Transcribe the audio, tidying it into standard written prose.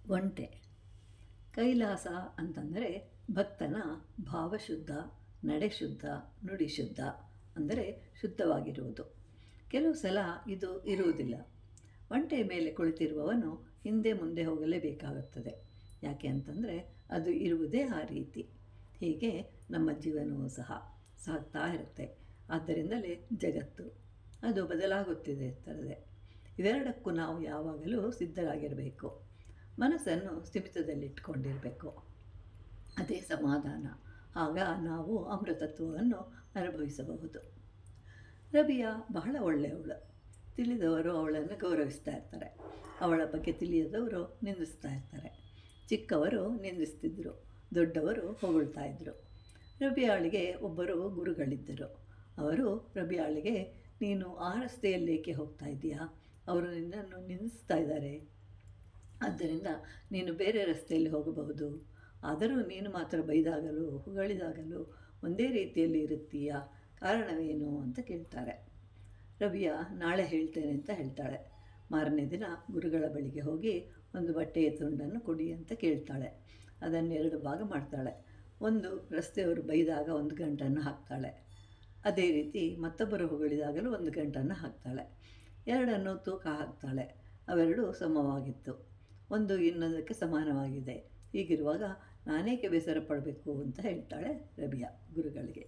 ಒಂಟೆ. ಕೈಲಾಸ ಅಂತಂದರೆ ಭಕ್ತನ ಭಾವಶುದ್ಧ, ನಡೆಶುದ್ಧ, ನುಡಿಶುದ್ಧ, ಅಂದರೆ ಶುದ್ಧವಾಗಿರುವುದು. ಕೆಲವು ಸಲ ಇದು ಇರುವುದಿಲ್ಲ. ಒಂಟೆಯ ಮೇಲೆ ಕುಳಿತಿರುವವನು ಹಿಂದೆ ಮುಂದೆ ಹೋಗಲೇಬೇಕಾಗುತ್ತದೆ. ಯಾಕೆ ಅಂತಂದರೆ ಅದು ಇರುವುದೇ ಆ ರೀತಿ. ಹೀಗೆ ನಮ್ಮ ಜೀವನವೂ ಸಹ ಸಾಗ್ತಾ ಇರುತ್ತೆ. ಆದ್ದರಿಂದಲೇ ಜಗತ್ತು ಅದು ಬದಲಾಗುತ್ತಿದೆ ಇರ್ತದೆ. ಇವೆರಡಕ್ಕೂ ನಾವು ಯಾವಾಗಲೂ ಸಿದ್ಧರಾಗಿರಬೇಕು. ಮನಸ್ಸನ್ನು ಸ್ಥಿಮಿತದಲ್ಲಿಟ್ಕೊಂಡಿರಬೇಕು. ಅದೇ ಸಮಾಧಾನ. ಆಗ ನಾವು ಅಮೃತತ್ವವನ್ನು ಅನುಭವಿಸಬಹುದು. ರಬಿಯಾ ಬಹಳ ಒಳ್ಳೆಯವಳು. ತಿಳಿದವರು ಅವಳನ್ನು ಗೌರವಿಸ್ತಾ ಇರ್ತಾರೆ. ಅವಳ ಬಗ್ಗೆ ತಿಳಿಯದವರು ನಿಂದಿಸ್ತಾ ಇರ್ತಾರೆ. ಚಿಕ್ಕವರು ನಿಂದಿಸ್ತಿದ್ದರು, ದೊಡ್ಡವರು ಹೊಗಳ್ತಾ ಇದ್ದರು. ರಬಿಯಾಳಿಗೆ ಒಬ್ಬರು ಗುರುಗಳಿದ್ದರು. ಅವರು ರಬಿಯಾಳಿಗೆ, ನೀನು ಆ ರಸ್ತೆಯಲ್ಲೇಕೆ ಹೋಗ್ತಾ ಇದ್ದೀಯಾ? ಅವರು ನಿನ್ನನ್ನು ನಿಂದಿಸ್ತಾ ಇದ್ದಾರೆ. ಆದ್ದರಿಂದ ನೀನು ಬೇರೆ ರಸ್ತೆಯಲ್ಲಿ ಹೋಗಬಹುದು. ಆದರೂ ನೀನು ಮಾತ್ರ ಬೈದಾಗಲೂ ಹೊಗಳಿದಾಗಲೂ ಒಂದೇ ರೀತಿಯಲ್ಲಿ ಇರುತ್ತೀಯಾ? ಕಾರಣವೇನು ಅಂತ ಕೇಳ್ತಾರೆ. ರಬಿಯಾ ನಾಳೆ ಹೇಳ್ತೇನೆ ಅಂತ ಹೇಳ್ತಾಳೆ. ಮಾರನೇ ದಿನ ಗುರುಗಳ ಬಳಿಗೆ ಹೋಗಿ ಒಂದು ಬಟ್ಟೆಯ ತುಂಡನ್ನು ಕೊಡಿ ಅಂತ ಕೇಳ್ತಾಳೆ. ಅದನ್ನು 2 ಭಾಗ ಮಾಡ್ತಾಳೆ. ಒಂದು ರಸ್ತೆಯವರು ಬೈದಾಗ 1 ಗಂಟನ್ನು ಹಾಕ್ತಾಳೆ. ಅದೇ ರೀತಿ ಮತ್ತೊಬ್ಬರು ಹೊಗಳಿದಾಗಲೂ 1 ಗಂಟನ್ನು ಹಾಕ್ತಾಳೆ. 2 ತೂಕ ಹಾಕ್ತಾಳೆ. ಅವೆರಡೂ ಸಮವಾಗಿತ್ತು. ಒಂದು ಇನ್ನೊಂದಕ್ಕೆ ಸಮಾನವಾಗಿದೆ. ಹೀಗಿರುವಾಗ ನಾನೇಕೆ ಬೇಸರ ಪಡಬೇಕು ಅಂತ ಹೇಳ್ತಾಳೆ ರಬಿಯಾ ಗುರುಗಳಿಗೆ.